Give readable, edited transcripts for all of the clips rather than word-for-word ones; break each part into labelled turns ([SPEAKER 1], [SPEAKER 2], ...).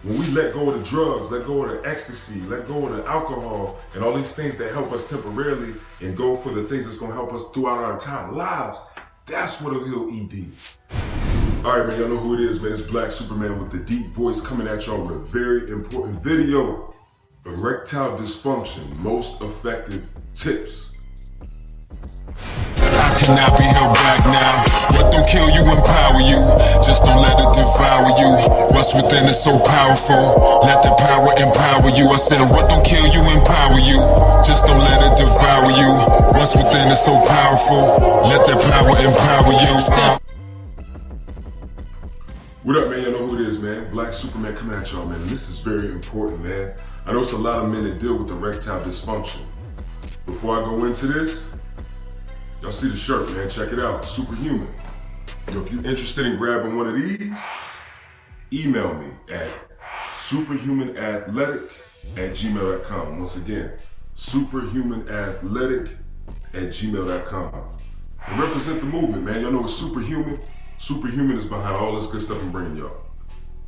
[SPEAKER 1] when we let go of the drugs, let go of the ecstasy, let go of the alcohol, and all these things that help us temporarily and go for the things that's gonna help us throughout our entire lives, that's what'll heal ED. All right, man, y'all know who it is, man. It's Black Superman with the deep voice coming at y'all with a very important video. Erectile dysfunction, most effective tips.
[SPEAKER 2] I cannot be held back now. What don't kill you, empower you. Just don't let it devour you. What's within is so powerful. Let the power empower you. I said, what don't kill you, empower you. Just don't let it devour you. What's within is so powerful. Let the power empower you.
[SPEAKER 1] What up, man? Y'all know who it is, man. Black Superman coming at y'all, man. And this is very important, man. I know it's a lot of men that deal with erectile dysfunction. Before I go into this, y'all see the shirt, man. Check it out. Superhuman. You know, if you're interested in grabbing one of these, email me at superhumanathletic@gmail.com. Once again, superhumanathletic@gmail.com. And represent the movement, man. Y'all know it's Superhuman. Superhuman is behind all this good stuff I'm bringing y'all.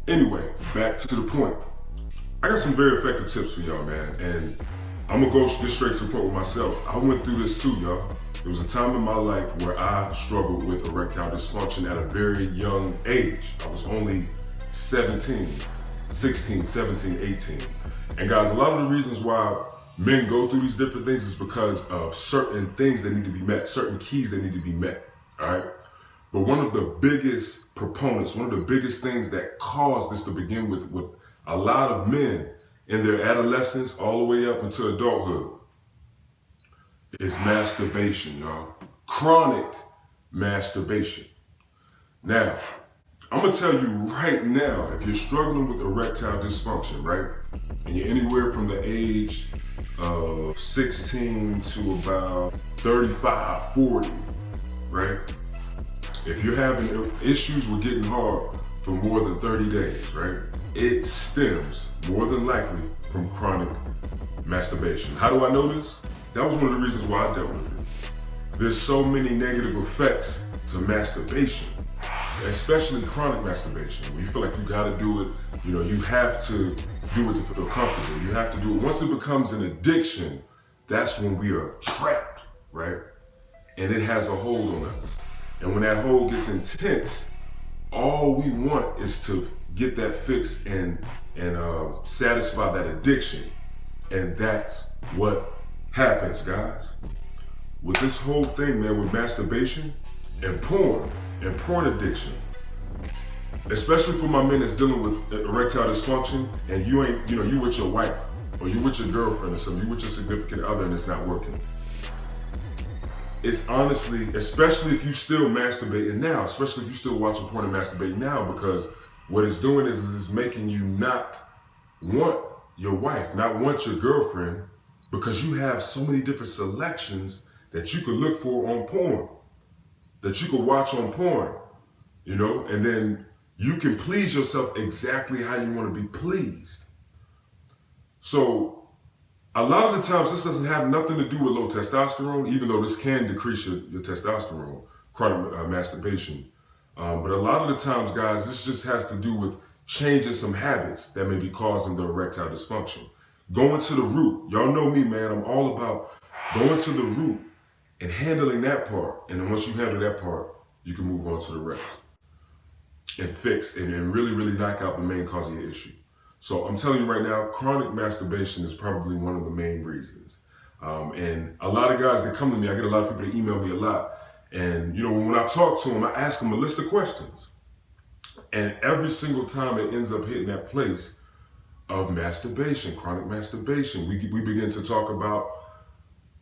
[SPEAKER 1] Anyway, back to the point. I got some very effective tips for y'all, man. And I'm gonna get straight to the point with myself. I went through this too, y'all. There was a time in my life where I struggled with erectile dysfunction at a very young age. I was only 16, 17, 18. And guys, a lot of the reasons why men go through these different things is because of certain things that need to be met, certain keys that need to be met, all right? But one of the biggest proponents, one of the biggest things that caused this to begin with a lot of men in their adolescence all the way up into adulthood is masturbation, y'all. Chronic masturbation. Now, I'm gonna tell you right now, if you're struggling with erectile dysfunction, right? And you're anywhere from the age of 16 to about 35, 40, right? If you're having issues with getting hard for more than 30 days, right? It stems more than likely from chronic masturbation. How do I know this? That was one of the reasons why I dealt with it. There's so many negative effects to masturbation, especially chronic masturbation. When you feel like you gotta do it, you know, you have to do it to feel comfortable. You have to do it. Once it becomes an addiction, that's when we are trapped, right? And it has a hold on us. And when that hold gets intense, all we want is to get that fix and satisfy that addiction. And that's what happens, guys. With this whole thing, man, with masturbation and porn addiction, especially for my men that's dealing with erectile dysfunction and you ain't, you know, you with your wife or you with your girlfriend or something, you with your significant other and it's not working. It's honestly, especially if you still masturbating now, especially if you still watching porn and masturbating now, because what it's doing is it's making you not want your wife, not want your girlfriend, because you have so many different selections that you could look for on porn, that you could watch on porn, you know, and then you can please yourself exactly how you want to be pleased. So a lot of the times this doesn't have nothing to do with low testosterone, even though this can decrease your testosterone, chronic masturbation. But a lot of the times, guys, this just has to do with changing some habits that may be causing the erectile dysfunction. Going to the root. Y'all know me, man. I'm all about going to the root and handling that part. And then once you handle that part, you can move on to the rest and fix and really, really knock out the main cause of your issue. So I'm telling you right now, chronic masturbation is probably one of the main reasons. And a lot of guys that come to me, I get a lot of people that email me a lot. And you know, when I talk to them, I ask them a list of questions. And every single time it ends up hitting that place of masturbation, chronic masturbation. We begin to talk about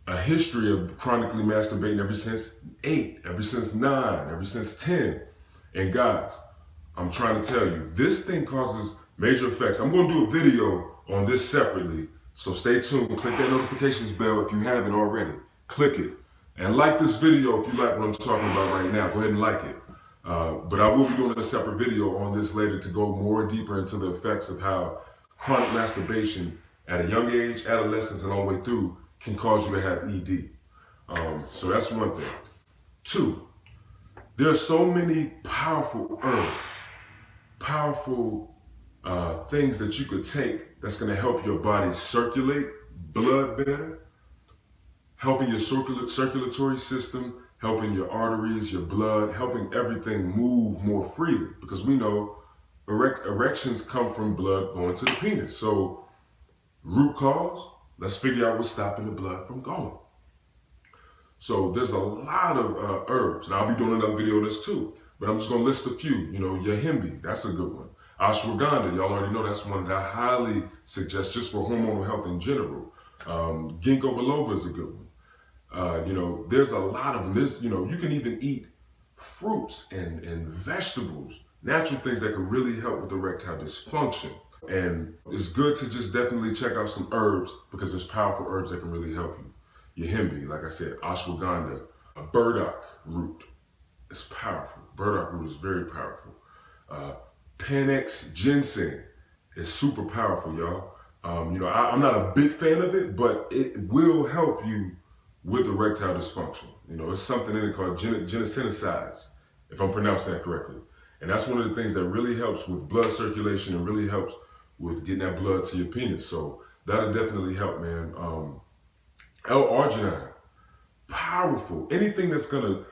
[SPEAKER 1] a history of chronically masturbating ever since 8, ever since 9, ever since 10. And guys, I'm trying to tell you, this thing causes major effects. I'm going to do a video on this separately, so stay tuned. Click that notifications bell if you haven't already. Click it. And like this video if you like what I'm talking about right now. Go ahead and like it. But I will be doing a separate video on this later to go more deeper into the effects of how chronic masturbation at a young age, adolescence, and all the way through can cause you to have ED. So that's one thing. 2, there are so many powerful herbs, powerful things that you could take that's going to help your body circulate blood better, helping your circulatory system, helping your arteries, your blood, helping everything move more freely. Because we know erections come from blood going to the penis. So root cause, let's figure out what's stopping the blood from going. So there's a lot of herbs, and I'll be doing another video of this too, but I'm just gonna list a few. You know, yahimbi, that's a good one. Ashwagandha, y'all already know that's one that I highly suggest just for hormonal health in general. Ginkgo biloba is a good one. You know, there's a lot of them. There's, you know, you can even eat fruits and vegetables, natural things that can really help with erectile dysfunction. And it's good to just definitely check out some herbs because there's powerful herbs that can really help you. Yahimbi, like I said, ashwagandha, a burdock root. It's powerful. Burdock root is very powerful. Panax ginseng is super powerful, y'all. You know, I'm not a big fan of it, but it will help you with erectile dysfunction. You know, it's something in it called genicinicides, if I'm pronouncing that correctly. And that's one of the things that really helps with blood circulation and really helps with getting that blood to your penis. So that'll definitely help, man. L-arginine, powerful. Anything that's gonna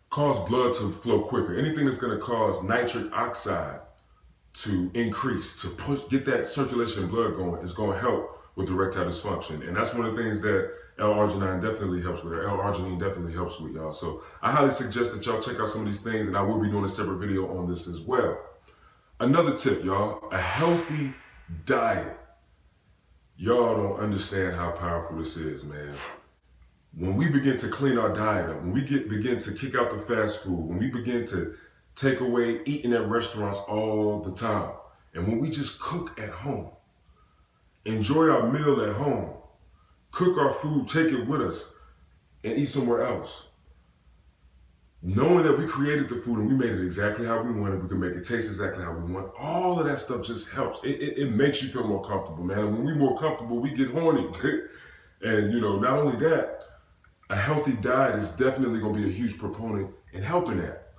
[SPEAKER 1] cause blood to flow quicker, anything that's gonna cause nitric oxide to increase, to get that circulation and blood going, is gonna help with erectile dysfunction. And that's one of the things that L-arginine definitely helps with, or L-arginine definitely helps with, y'all. So I highly suggest that y'all check out some of these things, and I will be doing a separate video on this as well. Another tip, y'all, a healthy diet. Y'all don't understand how powerful this is, man. When we begin to clean our diet up, when we begin to kick out the fast food, when we begin to take away eating at restaurants all the time, and when we just cook at home, enjoy our meal at home, cook our food, take it with us, and eat somewhere else. Knowing that we created the food and we made it exactly how we wanted, we can make it taste exactly how we want, all of that stuff just helps. It makes you feel more comfortable, man. And when we're more comfortable, we get horny. And, you know, not only that, a healthy diet is definitely going to be a huge proponent in helping that.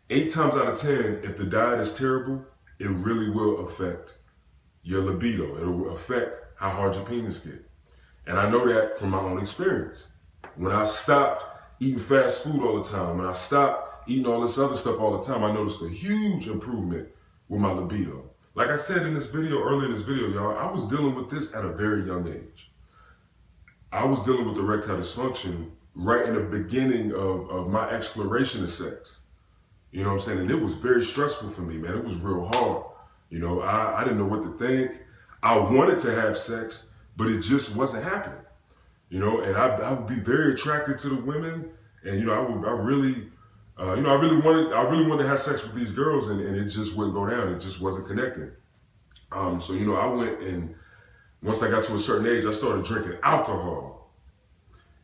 [SPEAKER 1] 8 times out of 10, if the diet is terrible, it really will affect your libido. It will affect how hard your penis gets. And I know that from my own experience. When I stopped eating fast food all the time, when I stopped eating all this other stuff all the time, I noticed a huge improvement with my libido. Like I said in this video, earlier in this video, y'all, I was dealing with this at a very young age. I was dealing with erectile dysfunction right in the beginning of my exploration of sex. You know what I'm saying? And it was very stressful for me, man. It was real hard. You know, I didn't know what to think. I wanted to have sex, but it just wasn't happening. You know, and I would be very attracted to the women, and you know, I really wanted to have sex with these girls, and it just wouldn't go down. It just wasn't connecting. So you know, I went, and once I got to a certain age, I started drinking alcohol.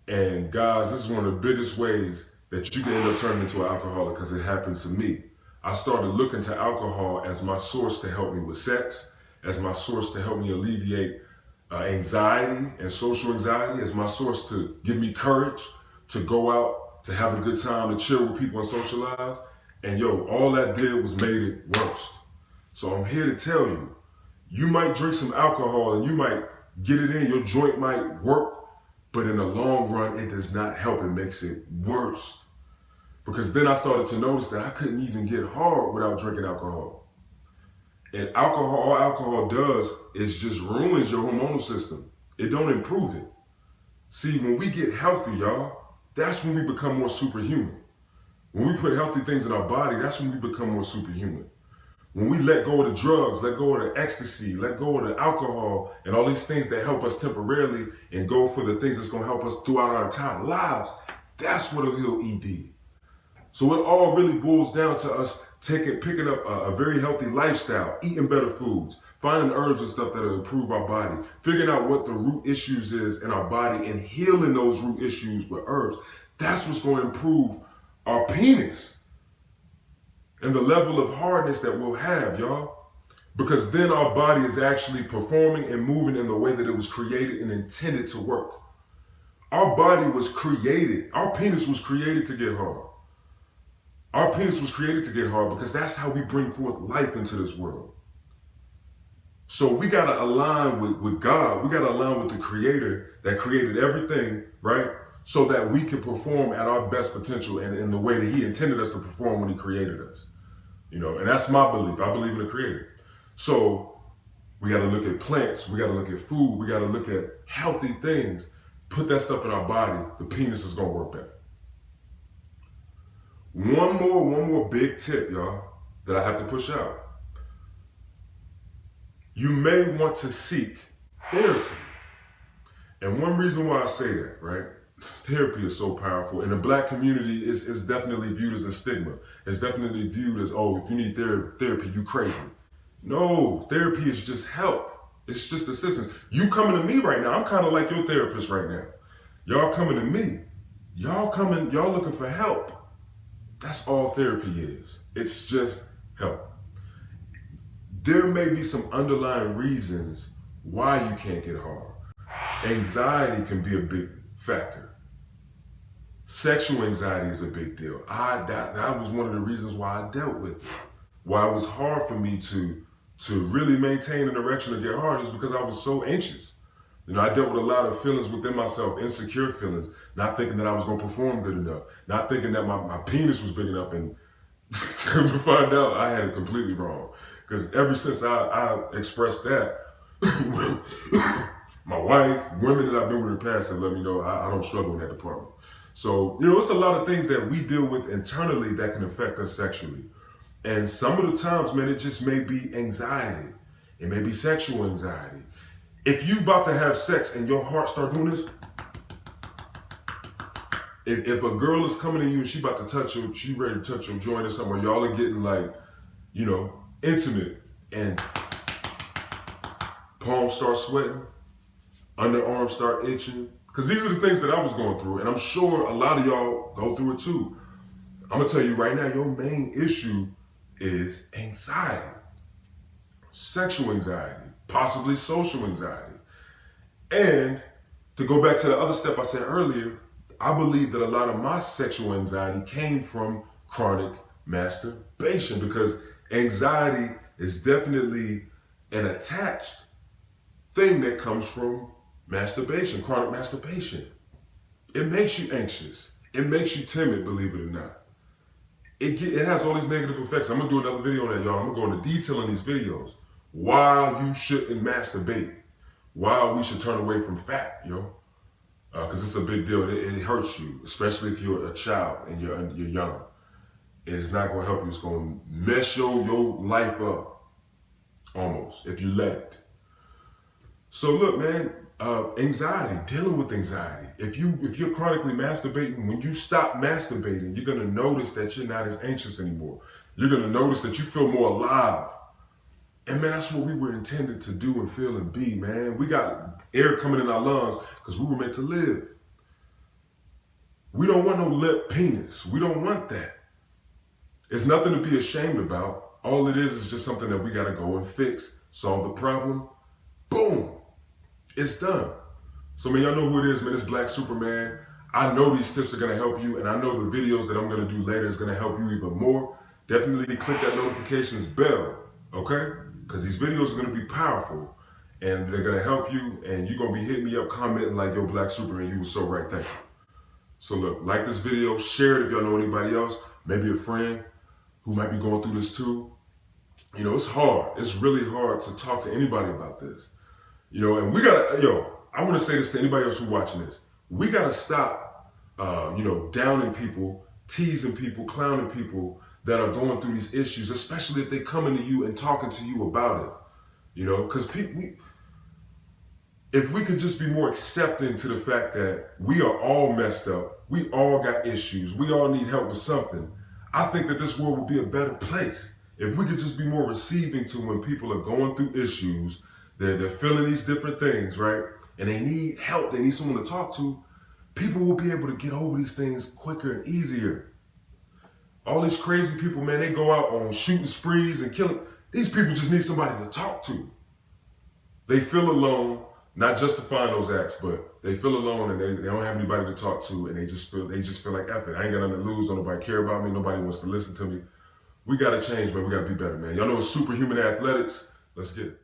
[SPEAKER 1] And guys, this is one of the biggest ways that you can end up turning into an alcoholic, because it happened to me. I started looking to alcohol as my source to help me with sex, as my source to help me alleviate anxiety and social anxiety, as my source to give me courage to go out, to have a good time, to chill with people and socialize. And yo, all that did was made it worse. So I'm here to tell you, you might drink some alcohol and you might get it in, your joint might work, but in the long run, it does not help. It makes it worse. Because then I started to notice that I couldn't even get hard without drinking alcohol. And all alcohol does is just ruins your hormonal system. It don't improve it. See, when we get healthy, y'all, that's when we become more superhuman. When we put healthy things in our body, that's when we become more superhuman. When we let go of the drugs, let go of the ecstasy, let go of the alcohol, and all these things that help us temporarily, and go for the things that's going to help us throughout our entire lives, that's what'll heal ED. So it all really boils down to us picking up a very healthy lifestyle, eating better foods, finding herbs and stuff that'll improve our body, figuring out what the root issues is in our body and healing those root issues with herbs. That's what's going to improve our penis and the level of hardness that we'll have, y'all. Because then our body is actually performing and moving in the way that it was created and intended to work. Our body was created, our penis was created to get hard. Our penis was created to get hard because that's how we bring forth life into this world. So we got to align with God. We got to align with the Creator that created everything, right? So that we can perform at our best potential and in the way that He intended us to perform when He created us. You know, and that's my belief. I believe in the Creator. So we got to look at plants. We got to look at food. We got to look at healthy things. Put that stuff in our body. The penis is going to work better. One more big tip, y'all, that I have to push out. You may want to seek therapy. And one reason why I say that, right? Therapy is so powerful. In the Black community, it's definitely viewed as a stigma. It's definitely viewed as, oh, if you need therapy, you crazy. No, therapy is just help. It's just assistance. You coming to me right now, I'm kind of like your therapist right now. Y'all coming to me. Y'all looking for help. That's all therapy is. It's just help. There may be some underlying reasons why you can't get hard. Anxiety can be a big factor. Sexual anxiety is a big deal. That was one of the reasons why I dealt with it. Why it was hard for me to really maintain an erection or get hard is because I was so anxious. You know, I dealt with a lot of feelings within myself, insecure feelings, not thinking that I was going to perform good enough, not thinking that my penis was big enough, and to find out I had it completely wrong. Because ever since I expressed that, my wife, women that I've been with in the past have let me know I don't struggle in that department. So, you know, it's a lot of things that we deal with internally that can affect us sexually. And some of the times, man, it just may be anxiety. It may be sexual anxiety. If you about to have sex and your heart start doing this, if a girl is coming to you and she about to touch you, she ready to touch your joint or something, or y'all are getting like, you know, intimate, and palms start sweating, underarms start itching, because these are the things that I was going through, and I'm sure a lot of y'all go through it too. I'm gonna tell you right now, your main issue is anxiety, sexual anxiety, possibly social anxiety. And to go back to the other step I said earlier, I believe that a lot of my sexual anxiety came from chronic masturbation, because anxiety is definitely an attached thing that comes from masturbation, chronic masturbation. It makes you anxious. It makes you timid, believe it or not. It has all these negative effects. I'm going to do another video on that, y'all. I'm going to go into detail in these videos. Why you shouldn't masturbate. Why we should turn away from fat, yo. Because it's a big deal. It hurts you, especially if you're a child and you're young. It's not going to help you. It's going to mess your life up, almost, if you let it. So look, man, anxiety, dealing with anxiety. If you're chronically masturbating, when you stop masturbating, you're gonna notice that you're not as anxious anymore. You're gonna notice that you feel more alive. And man, that's what we were intended to do and feel and be, man. We got air coming in our lungs because we were meant to live. We don't want no lip penis. We don't want that. It's nothing to be ashamed about. All it is just something that we gotta go and fix, solve the problem. Boom. It's done. So, man, y'all know who it is, man. It's Black Superman. I know these tips are going to help you, and I know the videos that I'm going to do later is going to help you even more. Definitely click that notifications bell, okay? Because these videos are going to be powerful, and they're going to help you, and you're going to be hitting me up, commenting like, yo, Black Superman, you were so right, thank you. So, look, like this video, share it if y'all know anybody else, maybe a friend who might be going through this too. You know, it's hard. It's really hard to talk to anybody about this. You know, and we gotta, I want to say this to anybody else who's watching this. We gotta stop, downing people, teasing people, clowning people that are going through these issues, especially if they coming to you and talking to you about it. You know, because if we could just be more accepting to the fact that we are all messed up, we all got issues, we all need help with something, I think that this world would be a better place. If we could just be more receiving to when people are going through issues, they're feeling these different things, right? And they need help, they need someone to talk to, people will be able to get over these things quicker and easier. All these crazy people, man, they go out on shooting sprees and killing. These people just need somebody to talk to. They feel alone, not justifying those acts, but they feel alone and they don't have anybody to talk to, and they just feel like, F it, I ain't got nothing to lose, don't nobody care about me, nobody wants to listen to me. We gotta change, man, we gotta be better, man. Y'all know it's Superhuman Athletics, let's get it.